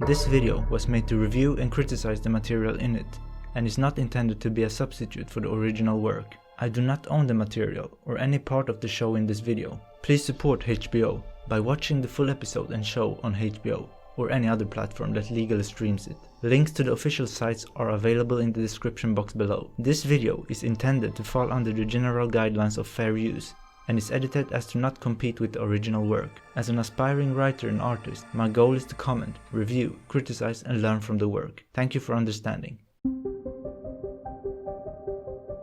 This video was made to review and criticize the material in it, and is not intended to be a substitute for the original work. I do not own the material or any part of the show in this video. Please support HBO by watching the full episode and show on HBO or any other platform that legally streams it. Links to the official sites are available in the description box below. This video is intended to fall under the general guidelines of fair use and is edited as to not compete with the original work. As an aspiring writer and artist, my goal is to comment, review, criticize and learn from the work. Thank you for understanding.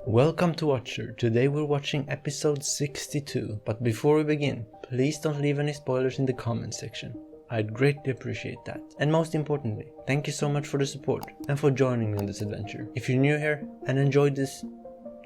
Welcome to Watcher. Today we're watching episode 62, but before we begin, please don't leave any spoilers in the comment section. I'd greatly appreciate that. And most importantly, thank you so much for the support and for joining me on this adventure. If you're new here and enjoyed this,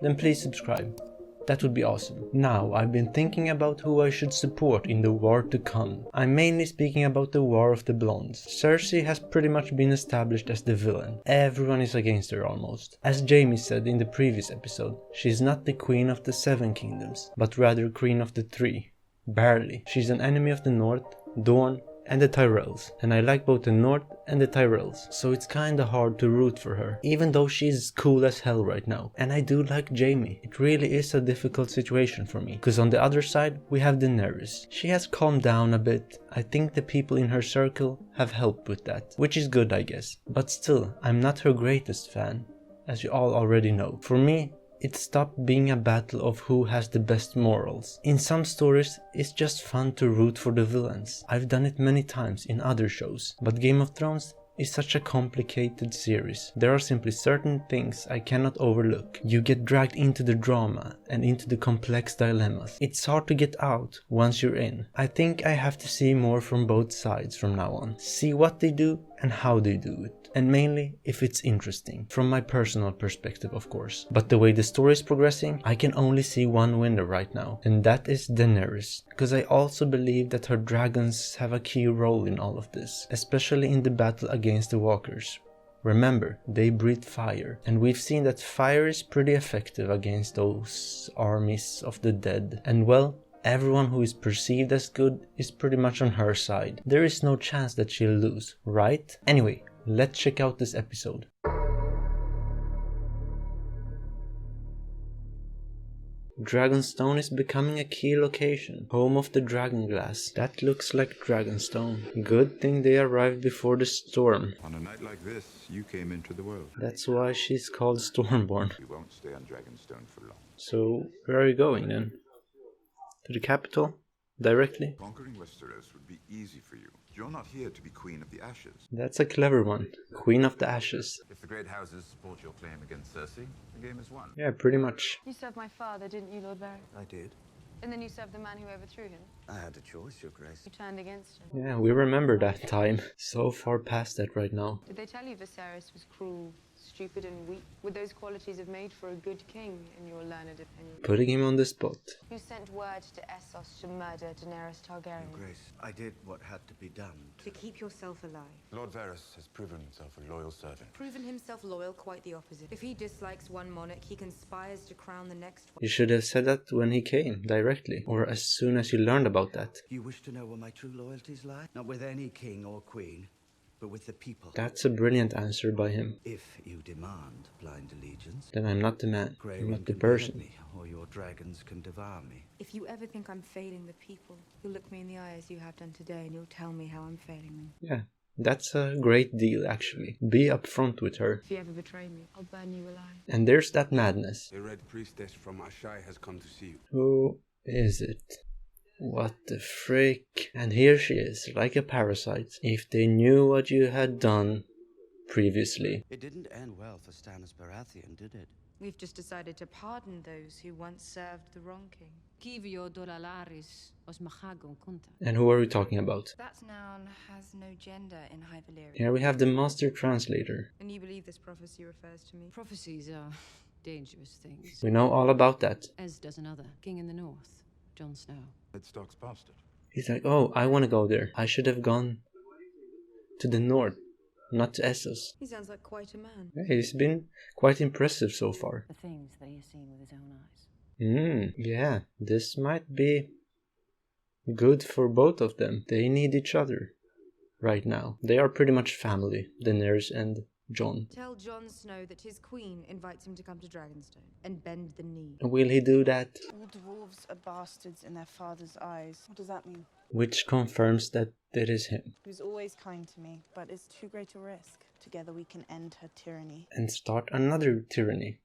then please subscribe. That would be awesome. Now, I've been thinking about who I should support in the war to come. I'm mainly speaking about the War of the Blondes. Cersei has pretty much been established as the villain. Everyone is against her almost. As Jaime said in the previous episode, she's not the queen of the Seven Kingdoms, but rather queen of the three. Barely. She's an enemy of the North, Dorne, and the Tyrells, and I like both the North and the Tyrells, so it's kinda hard to root for her, even though she's cool as hell right now. And I do like Jaime. It really is a difficult situation for me, because on the other side we have Daenerys. She has calmed down a bit. I think the people in her circle have helped with that, which is good I guess, but still, I'm not her greatest fan, as you all already know. For me, it stopped being a battle of who has the best morals. In some stories, it's just fun to root for the villains. I've done it many times in other shows, but Game of Thrones is such a complicated series. There are simply certain things I cannot overlook. You get dragged into the drama and into the complex dilemmas. It's hard to get out once you're in. I think I have to see more from both sides from now on. See what they do and how they do it. And mainly if it's interesting, from my personal perspective of course. But the way the story is progressing, I can only see one winner right now, and that is Daenerys. Because I also believe that her dragons have a key role in all of this, especially in the battle against the walkers. Remember, they breathe fire, and we've seen that fire is pretty effective against those armies of the dead. And well, everyone who is perceived as good is pretty much on her side. There is no chance that she'll lose, right? Anyway, let's check out this episode. Dragonstone is becoming a key location, home of the Dragonglass. That looks like Dragonstone. Good thing they arrived before the storm. On a night like this, you came into the world. That's why she's called Stormborn. You won't stay on Dragonstone for long. So, where are you going then? To the capital? Directly? Conquering Westeros would be easy for you. You're not here to be Queen of the Ashes. That's a clever one. Queen of the Ashes. If the great houses support your claim against Cersei, the game is won. Yeah, pretty much. You served my father, didn't you, Lord Barry? I did. And then you served the man who overthrew him. I had a choice, Your Grace. You turned against him. Yeah, we remember that time. So far past that right now. Did they tell you Viserys was cruel, stupid and weak? Would those qualities have made for a good king, in your learned opinion? Putting him on the spot. You sent word to Essos to murder Daenerys Targaryen. Your Grace, I did what had to be done. To keep yourself alive. Lord Varys has proven himself a loyal servant. Proven himself loyal, quite the opposite. If he dislikes one monarch, he conspires to crown the next one. You should have said that when he came, directly. Or as soon as you learned about that. You wish to know where my true loyalties lie? Not with any king or queen, but with the people. That's a brilliant answer by him. If you demand blind allegiance, Then I'm not the man. Grey I'm Worm not the can behead person. me, or your dragons can devour me. If you ever think I'm failing the people, you'll look me in the eye as you have done today and you'll tell me how I'm failing them. Yeah, that's a great deal actually. Be upfront with her. If you ever betray me, I'll burn you alive. And there's that madness. The Red Priestess from Ashai has come to see you. Who is it? What the frick? And here she is, like a parasite. If they knew what you had done previously. It didn't end well for Stannis Baratheon, did it? We've just decided to pardon those who once served the wrong king. And who are we talking about? That noun has no gender in High Valyrian. Here we have the master translator. And you believe this prophecy refers to me? Prophecies are dangerous things. We know all about that. As does another king in the north, Jon Snow. Ed Stark's bastard. He's like, oh, I want to go there. I should have gone to the north, not to Essos. He sounds like quite a man. Yeah, he's been quite impressive so far. The things that he has seen with his own eyes. Yeah, this might be good for both of them. They need each other. right now. They are pretty much family, Daenerys and Jon. Tell Jon Snow that his queen invites him to come to Dragonstone and bend the knee. Will he do that? All dwarves are bastards in their father's eyes. What does that mean? Which confirms that it is him. Who's always kind to me, but it's too great a risk. Together we can end her tyranny. And start another tyranny.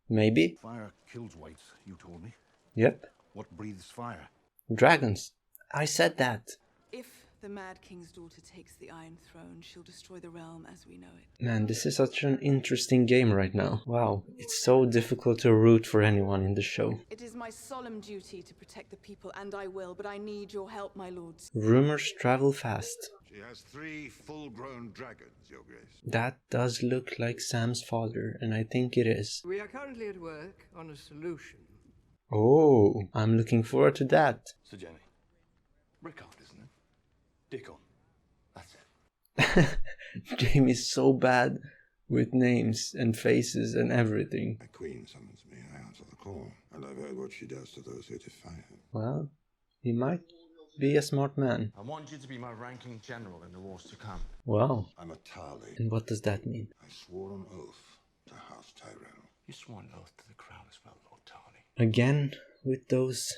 Maybe? Fire kills whites, you told me. Yep. What breathes fire? Dragons. I said that. If the Mad King's daughter takes the Iron Throne, she'll destroy the realm as we know it. Man, this is such an interesting game right now. Wow, it's so difficult to root for anyone in the show. It is my solemn duty to protect the people, and I will, but I need your help, my lords. Rumors travel fast. She has 3 full-grown dragons, Your Grace. That does look like Sam's father, and I think it is. We are currently at work on a solution. Oh, I'm looking forward to that. Sir Jenny. Rickard, isn't it? Dickon. That's it. Jamie's so bad with names and faces and everything. My queen summons me, I answer the call, and I've heard what she does to those who defy her. Well, he might be a smart man. I want you to be my ranking general in the wars to come. Wow. I'm a Tarly. And what does that mean? I swore an oath to House Tyrell. You swore an oath to the crown as well, Lord Tarly. Again with those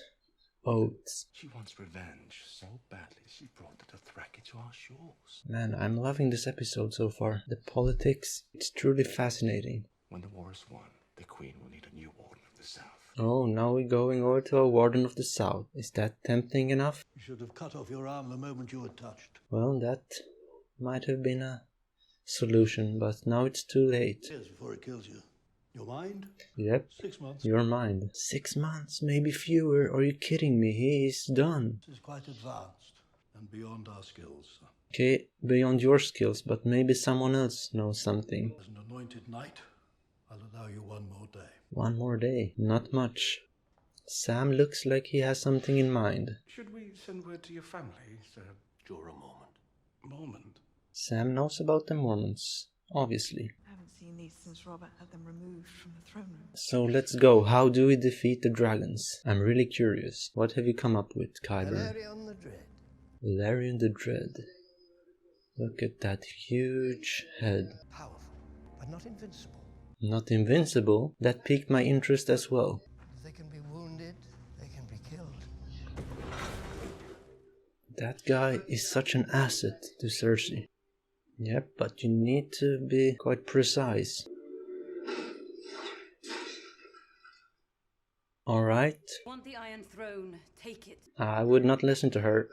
oaths. She wants revenge so badly she brought the Dothraki to our shores. Man, I'm loving this episode so far. The politics, it's truly fascinating. When the war is won, the queen will need a new warden of the south. Oh, now we're going over to a warden of the south. Is that tempting enough? You should have cut off your arm the moment you were touched. Well, that might have been a solution, but now it's too late. Years before it kills you. Your mind? Yep. 6 months. Your mind. 6 months, maybe fewer. Are you kidding me? He's done. This is quite advanced and beyond our skills. Okay, beyond your skills, but maybe someone else knows something. As an anointed knight, I'll allow you 1 more day. 1 more day. Not much. Sam looks like he has something in mind. Should we send word to your family, Sir Jorah Mormont? Sam knows about the Mormons, obviously. I haven't seen these since Robert had them removed from the throne room. So let's go. How do we defeat the dragons? I'm really curious. What have you come up with, Kyber? Arya the Dread. Arya the Dread. Look at that huge head. Powerful, but not invincible. Not invincible? That piqued my interest as well. They can be wounded, they can be killed. That guy is such an asset to Cersei. Yep, but you need to be quite precise. Alright. Want the Iron Throne? Take it. I would not listen to her.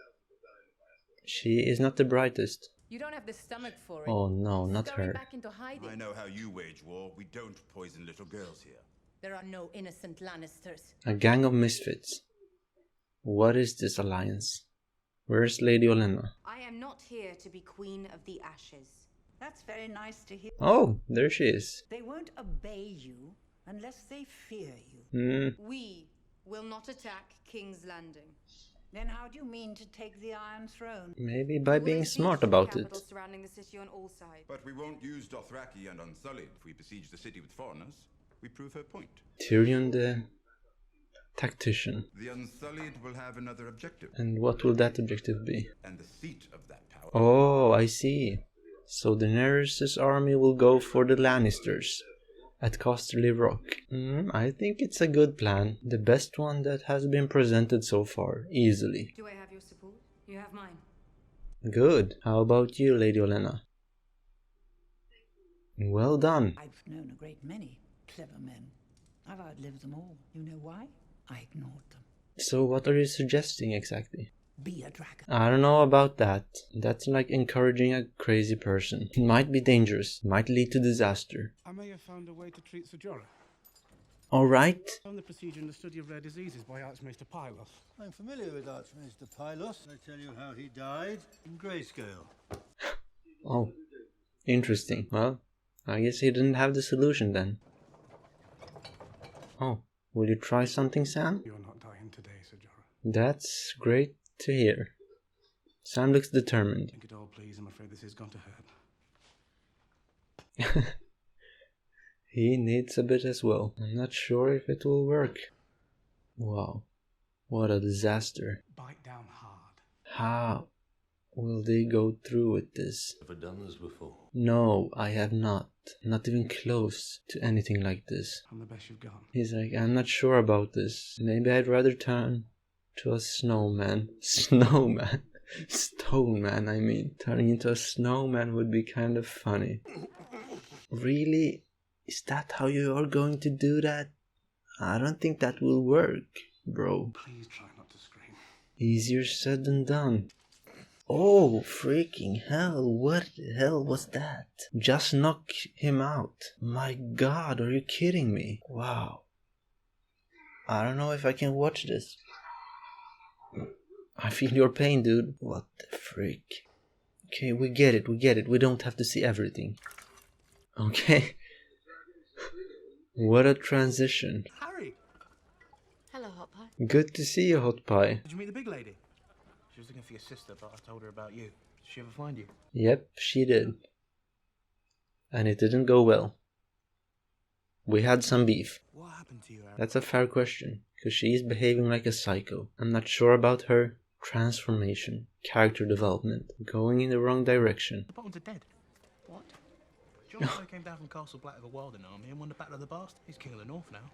She is not the brightest. You don't have the stomach for it. Oh no, not Scurry her. back into hiding. I know how you wage war. We don't poison little girls here. There are no innocent Lannisters. A gang of misfits. What is this alliance? Where's Lady Olenna? I am not here to be Queen of the Ashes. That's very nice to hear. Oh, there she is. They won't obey you unless they fear you. We will not attack King's Landing. Then how do you mean to take the Iron Throne? Maybe by being smart about it. Surrounding the city on all sides. But we won't use Dothraki and Unsullied if we besiege the city with foreigners. We prove her point. Tyrion the tactician. The Unsullied will have another objective. And what will that objective be? And the seat of that power. Oh, I see. So Daenerys' army will go for the Lannisters at Casterly Rock. I think it's a good plan. The best one that has been presented so far, easily. Do I have your support? You have mine. Good. How about you, Lady Olenna? Well done. I've known a great many clever men. I've outlived them all. You know why? I ignored them. So what are you suggesting exactly? Be a dragon. I don't know about that. That's like encouraging a crazy person. It might be dangerous. Might lead to disaster. I may have found a way to treat Sir Jorah. Alright. On the procedure and the study of rare diseases by Archmaester Pylos. I'm familiar with Archmaester Pylos. I tell you how he died in grayscale. Oh, interesting. Well, I guess he didn't have the solution then. Oh, will you try something, Sam? You're not dying today, Sir Jorah. That's great to hear. Sam looks determined. Think it all, please. I'm afraid this is going to hurt. He needs a bit as well. I'm not sure if it will work. Wow. What a disaster. Bite down hard. How? Will they go through with this? Ever done this before? No, I have not. Not even close to anything like this. I'm the best you've got. He's like, I'm not sure about this. Maybe I'd rather turn to a snowman. Snowman? Stone man, I mean. Turning into a snowman would be kind of funny. Really? Is that how you are going to do that? I don't think that will work, bro. Please try not to scream. Easier said than done. Oh, freaking hell, what the hell was that? Just knock him out. My god, are you kidding me? Wow. I don't know if I can watch this. I feel your pain, dude. What the freak? Okay, we get it. We don't have to see everything. Okay. What a transition. Harry! Hello, Hotpie. Good to see you, Hotpie. Did you meet the big lady? She was looking for your sister, but I told her about you. Did she ever find you? Yep, she did. And it didn't go well. We had some beef. What happened to you, Arry? That's a fair question, because she is behaving like a psycho. I'm not sure about her transformation, character development, going in the wrong direction. The bottoms are dead. What? Jon Arryn came down from Castle Black with a Walden army and won the Battle of the Bastard. He's king of the North now.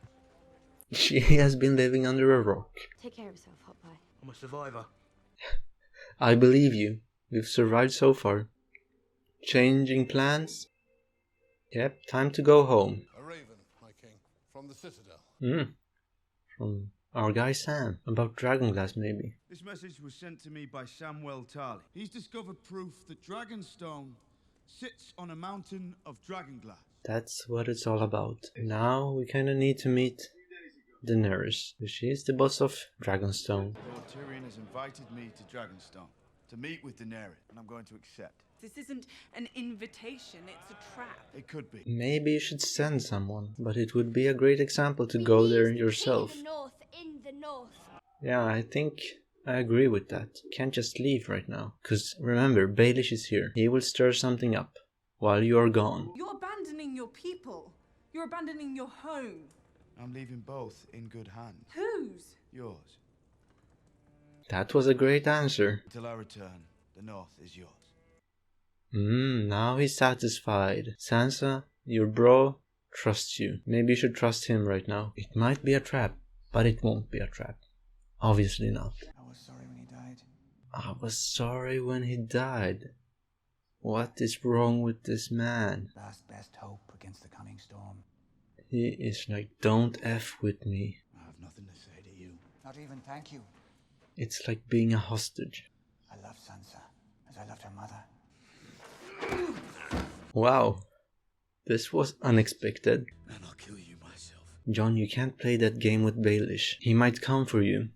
She has been living under a rock. Take care of yourself, Hotpie. I'm a survivor. I believe you. We've survived so far. Changing plans? Yep, time to go home. A raven, my king, from the Citadel. From our guy Sam. About Dragonglass, maybe. This message was sent to me by Samwell Tarly. He's discovered proof that Dragonstone sits on a mountain of dragonglass. That's what it's all about. Now we kinda need to meet Daenerys. She is the boss of Dragonstone. Lord Tyrion has invited me to Dragonstone to meet with Daenerys, and I'm going to accept. This isn't an invitation, it's a trap. It could be. Maybe you should send someone, but it would be a great example to go there yourself. In the north. Yeah, I think I agree with that. Can't just leave right now. Cause remember, Baelish is here. He will stir something up while you are gone. You're abandoning your people. You're abandoning your home. I'm leaving both in good hands. Whose? Yours. That was a great answer. Until I return, the north is yours. Now he's satisfied. Sansa, your bro, trusts you. Maybe you should trust him right now. It might be a trap, but it won't be a trap. Obviously not. I was sorry when he died. I was sorry when he died. What is wrong with this man? Last best hope against the coming storm. He is like, don't F with me. I have nothing to say to you. Not even thank you. It's like being a hostage. I love Sansa as I loved her mother. Wow. This was unexpected. And I'll kill you myself. Jon, you can't play that game with Baelish. He might come for you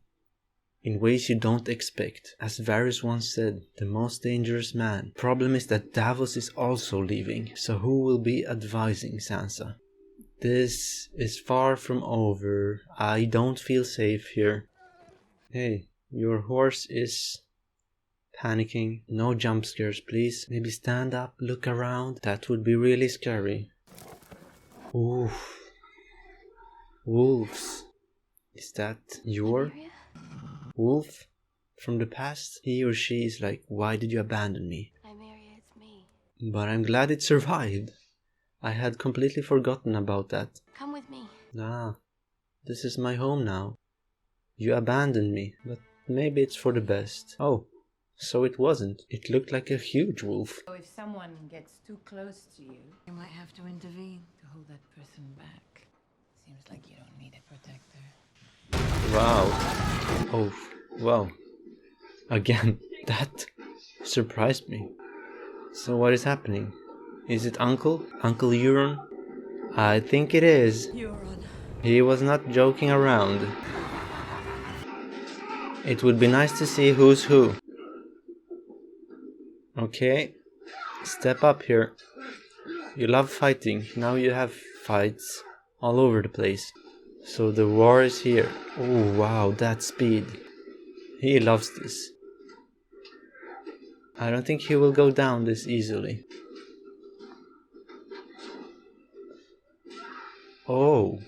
in ways you don't expect. As Varys once said, the most dangerous man. Problem is that Davos is also leaving, so who will be advising Sansa? This is far from over. I don't feel safe here. Hey, your horse is panicking. No jump scares, please. Maybe stand up, look around. That would be really scary. Oof. Wolves. Is that your wolf from the past? He or she is like, why did you abandon me? Nymeria, it's me. But I'm glad it survived. I had completely forgotten about that. Come with me. Ah, this is my home now. You abandoned me, but maybe it's for the best. Oh, so it wasn't. It looked like a huge wolf. So if someone gets too close to you, You might have to intervene. to hold that person back. Seems like you don't need a protector. Wow. Oh, wow. Again, that surprised me. So what is happening? Is it Uncle? Uncle Euron? I think it is. Euron. He was not joking around. It would be nice to see who's who. Okay, step up here. You love fighting. Now you have fights all over the place. So the war is here. Oh wow, that speed. He loves this. I don't think he will go down this easily. Oh.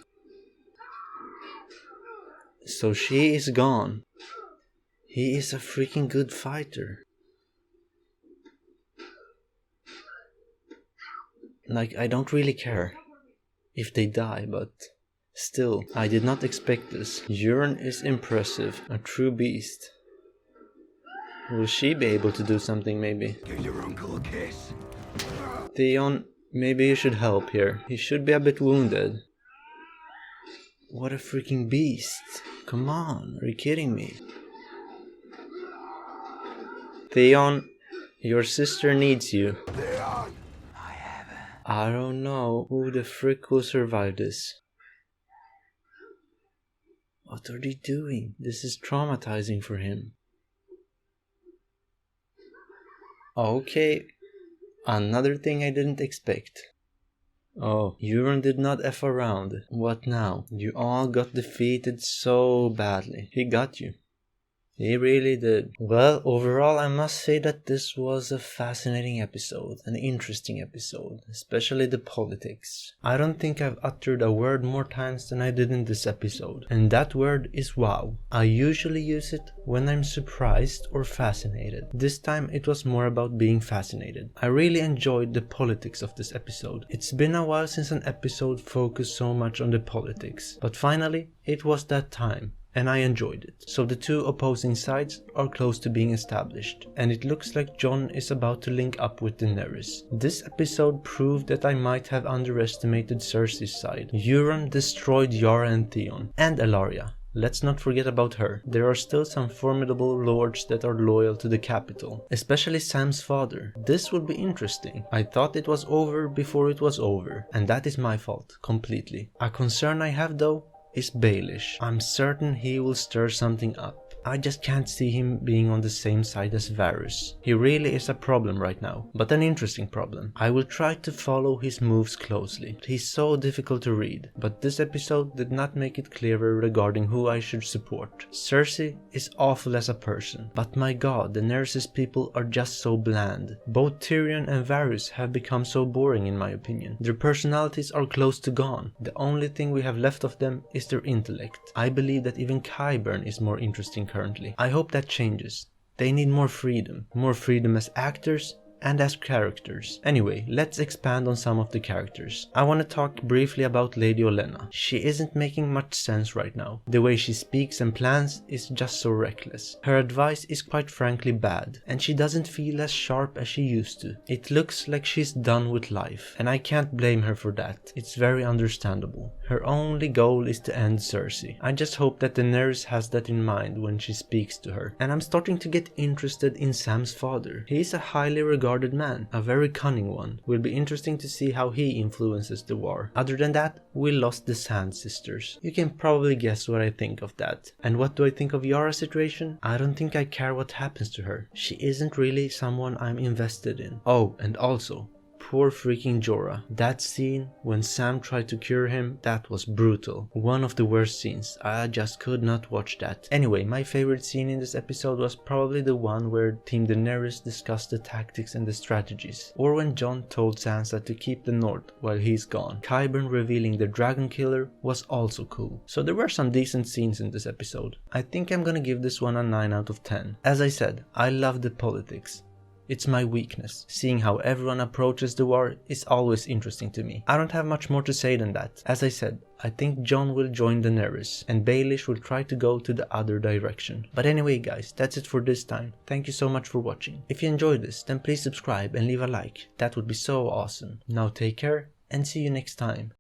So she is gone. He is a freaking good fighter. Like, I don't really care if they die, but still, I did not expect this. Euron is impressive, a true beast. Will she be able to do something maybe? Give your uncle a kiss. Theon, maybe you should help here. He should be a bit wounded. What a freaking beast. Come on, are you kidding me? Theon, your sister needs you. Theon! I don't know who the frick will survive this. What are they doing? This is traumatizing for him. Okay, another thing I didn't expect. Oh, Euron did not F around. What now? You all got defeated so badly. He got you. He really did. Well, overall I must say that this was a fascinating episode, an interesting episode, especially the politics. I don't think I've uttered a word more times than I did in this episode, and that word is wow. I usually use it when I'm surprised or fascinated. This time it was more about being fascinated. I really enjoyed the politics of this episode. It's been a while since an episode focused so much on the politics, but finally it was that time. And I enjoyed it. So the two opposing sides are close to being established, and it looks like Jon is about to link up with Daenerys. This episode proved that I might have underestimated Cersei's side. Euron destroyed Yara and Theon, and Ellaria. Let's not forget about her. There are still some formidable lords that are loyal to the capital, especially Sam's father. This will be interesting. I thought it was over before it was over, and that is my fault, completely. A concern I have though is Baelish. I'm certain he will stir something up. I just can't see him being on the same side as Varys. He really is a problem right now, but an interesting problem. I will try to follow his moves closely. He's so difficult to read, but this episode did not make it clearer regarding who I should support. Cersei is awful as a person, but my god, Daenerys' people are just so bland. Both Tyrion and Varys have become so boring in my opinion. Their personalities are close to gone. The only thing we have left of them is their intellect. I believe that even Qyburn is more interesting currently. I hope that changes. They need more freedom as actors and as characters. Anyway, let's expand on some of the characters. I want to talk briefly about Lady Olenna. She isn't making much sense right now. The way she speaks and plans is just so reckless. Her advice is quite frankly bad, and she doesn't feel as sharp as she used to. It looks like she's done with life, and I can't blame her for that. It's very understandable. Her only goal is to end Cersei. I just hope that Daenerys has that in mind when she speaks to her. And I'm starting to get interested in Sam's father. He is a highly regarded man, a very cunning one. Will be interesting to see how he influences the war. Other than that, we lost the Sand Sisters. You can probably guess what I think of that. And what do I think of Yara's situation? I don't think I care what happens to her. She isn't really someone I'm invested in. Oh, and also, poor freaking Jorah. That scene when Sam tried to cure him, that was brutal. One of the worst scenes. I just could not watch that. Anyway, my favorite scene in this episode was probably the one where Team Daenerys discussed the tactics and the strategies. Or when Jon told Sansa to keep the north while he's gone. Qyburn revealing the dragon killer was also cool. So there were some decent scenes in this episode. I think I'm gonna give this one a 9 out of 10. As I said, I love the politics. It's my weakness. Seeing how everyone approaches the war is always interesting to me. I don't have much more to say than that. As I said, I think Jon will join Daenerys and Baelish will try to go to the other direction. But anyway guys, that's it for this time. Thank you so much for watching. If you enjoyed this, then please subscribe and leave a like. That would be so awesome. Now take care and see you next time.